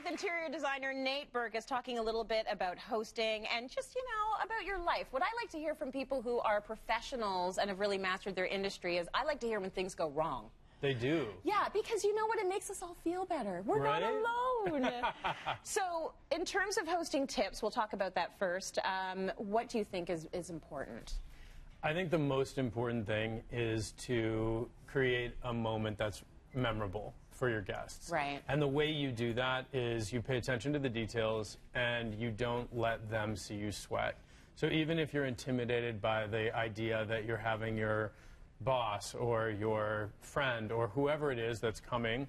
with interior designer Nate Berkus talking a little bit about hosting and just, you know, about your life. What I like to hear from people who are professionals and have really mastered their industry is I like to hear when things go wrong. They do. Yeah, because you know what? It makes us all feel better. We're not alone. So, in terms of hosting tips, we'll talk about that first. What do you think is important? I think the most important thing is to create a moment that's memorable for your guests. Right. And the way you do that is you pay attention to the details and you don't let them see you sweat. So even if you're intimidated by the idea that you're having your boss or your friend or whoever it is that's coming,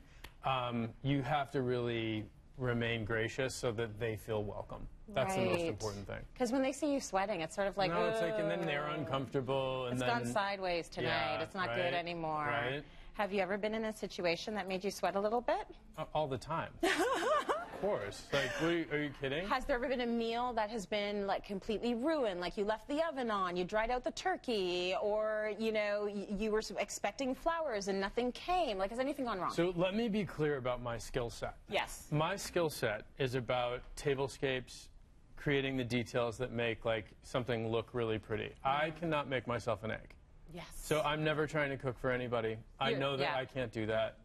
you have to really remain gracious so that they feel welcome. That's the most important thing. Because when they see you sweating, it's sort of like, no, it's like, and then they're uncomfortable. And it's then, gone sideways tonight. Yeah, it's not good anymore. Right. Have you ever been in a situation that made you sweat a little bit? All the time. Of course. Like, are you kidding? Has there ever been a meal that has been like completely ruined? Like you left the oven on, you dried out the turkey, or you know you were expecting flowers and nothing came. Like, has anything gone wrong? So let me be clear about my skill set. Yes. My skill set is about tablescapes, creating the details that make like something look really pretty. I cannot make myself an egg. Yes. So I'm never trying to cook for anybody. I know that I can't do that.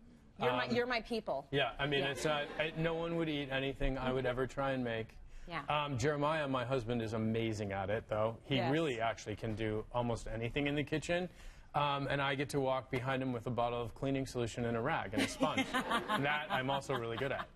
You're my people. Yeah, I mean, it's not, no one would eat anything I would ever try and make. Yeah. Jeremiah, my husband, is amazing at it, though. He really actually can do almost anything in the kitchen. And I get to walk behind him with a bottle of cleaning solution and a rag and a sponge. That I'm also really good at.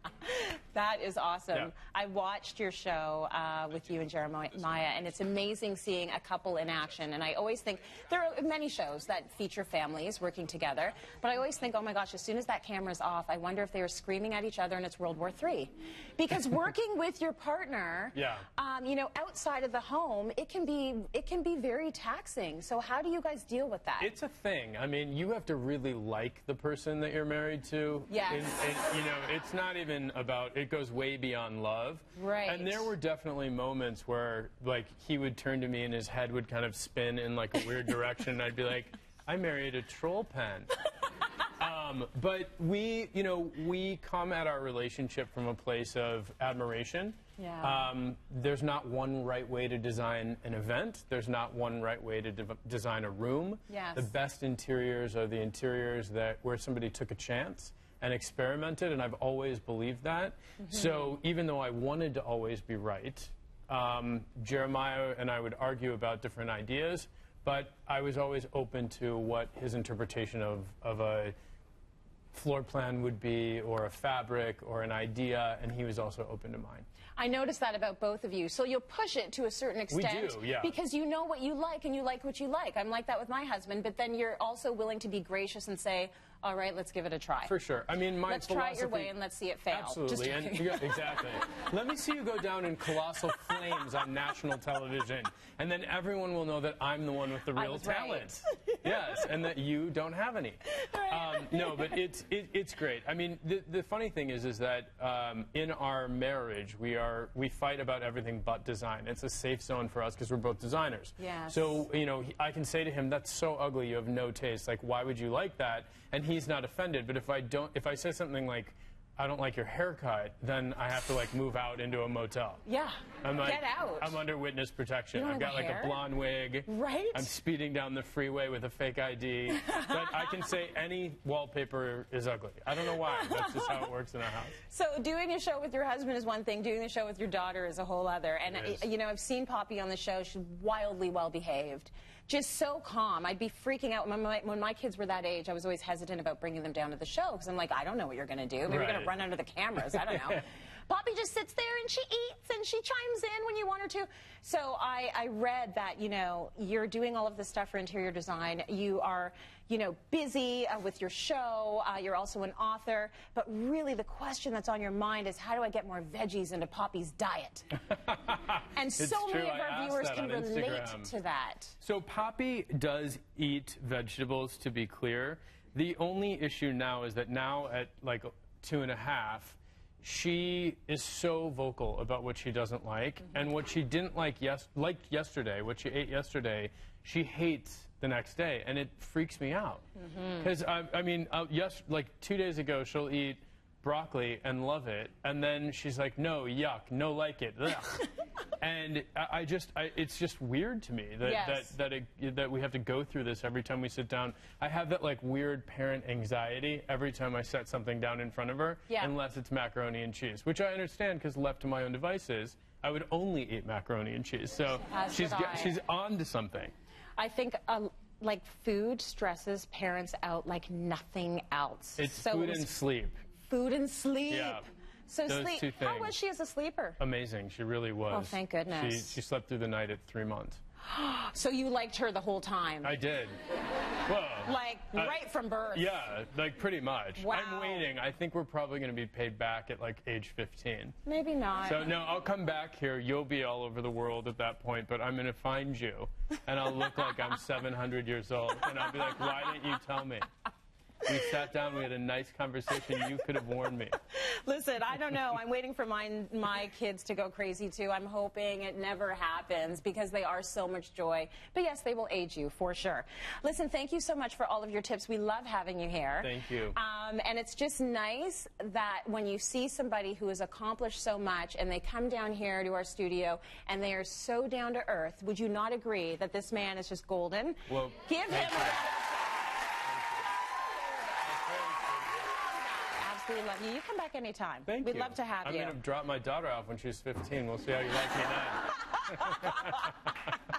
That is awesome. Yeah. I watched your show with you and Jeremiah, and it's amazing seeing a couple in action. And I always think, there are many shows that feature families working together, but I always think, oh my gosh, as soon as that camera's off, I wonder if they are screaming at each other and it's World War III. Because working with your partner, you know, outside of the home, it can be very taxing. So how do you guys deal with that? It's a thing. I mean, you have to really like the person that you're married to. Yes. And you know, it's not even about, it goes way beyond love. Right. And there were definitely moments where, like, he would turn to me and his head would kind of spin in, like, a weird direction. And I'd be like, I married a troll pen. But we, you know, we come at our relationship from a place of admiration. Yeah. There's not one right way to design an event. There's not one right way to design a room. Yes. The best interiors are the interiors where somebody took a chance and experimented, and I've always believed that. So even though I wanted to always be right, Jeremiah and I would argue about different ideas, but I was always open to what his interpretation of a floor plan would be, or a fabric, or an idea, and he was also open to mine. I noticed that about both of you. So you'll push it to a certain extent. We do, yeah. Because you know what you like and you like what you like. I'm like that with my husband, but then you're also willing to be gracious and say, all right, let's give it a try. For sure. I mean, my let's try it your way and let's see it fail. Absolutely. And, yeah, exactly. Let me see you go down in colossal flames on national television, and then everyone will know that I'm the one with the real talent. Right. Yes, and that you don't have any. No, but it's great. I mean, the funny thing is that in our marriage, we fight about everything but design. It's a safe zone for us because we're both designers. Yes. So, you know, I can say to him, that's so ugly, you have no taste. Like, why would you like that? And he's not offended. But if I say something like, I don't like your haircut, then I have to, like, move out into a motel. Yeah, get out. I'm under witness protection. You don't I've got, have like, hair? a blonde wig. Right. I'm speeding down the freeway with a fake ID. But I can say any wallpaper is ugly. I don't know why. That's just how it works in our house. So doing a show with your husband is one thing. Doing the show with your daughter is a whole other. And, you know, I've seen Poppy on the show. She's wildly well-behaved. Just so calm. I'd be freaking out. When my kids were that age, I was always hesitant about bringing them down to the show because I'm like, I don't know what you're going to do. Maybe you're going to run under the cameras. I don't know. Poppy just sits there and she eats and she chimes in when you want her to. So I read that, you know, you're doing all of this stuff for interior design. You are, you know, busy with your show. You're also an author. But really the question that's on your mind is, how do I get more veggies into Poppy's diet? And so many of our viewers can relate to that. So Poppy does eat vegetables, to be clear. The only issue now is that now at like 2.5, she is so vocal about what she doesn't like, and what she didn't like yesterday, what she ate yesterday, she hates the next day, and it freaks me out. Because I mean, like 2 days ago, she'll eat broccoli and love it, and then she's like, no, yuck, no, like it, ugh. And it's just weird to me that we have to go through this every time we sit down. I have that like weird parent anxiety every time I set something down in front of her, unless it's macaroni and cheese, which I understand because left to my own devices, I would only eat macaroni and cheese. So she's on to something. I think like food stresses parents out like nothing else. It's food and sleep. Food and sleep. Yeah. So Those sleep. two things. How was she as a sleeper? Amazing. She really was. Oh, thank goodness. She slept through the night at 3 months. So you liked her the whole time? I did. Well, like right from birth? Yeah, like pretty much. Wow. I'm waiting. I think we're probably going to be paid back at like age 15. Maybe not. So no, I'll come back here. You'll be all over the world at that point, but I'm going to find you, and I'll look like I'm 700 years old, and I'll be like, why didn't you tell me? We sat down, we had a nice conversation. You could have warned me. Listen, I don't know. I'm waiting for my kids to go crazy, too. I'm hoping it never happens because they are so much joy. But, yes, they will age you for sure. Listen, thank you so much for all of your tips. We love having you here. Thank you. And it's just nice that when you see somebody who has accomplished so much and they come down here to our studio and they are so down to earth, would you not agree that this man is just golden? Well, give him a round of applause. Love you. You come back anytime. Thank you. We'd love to have you. I'm going to drop my daughter off when she's 15. We'll see how you like me then.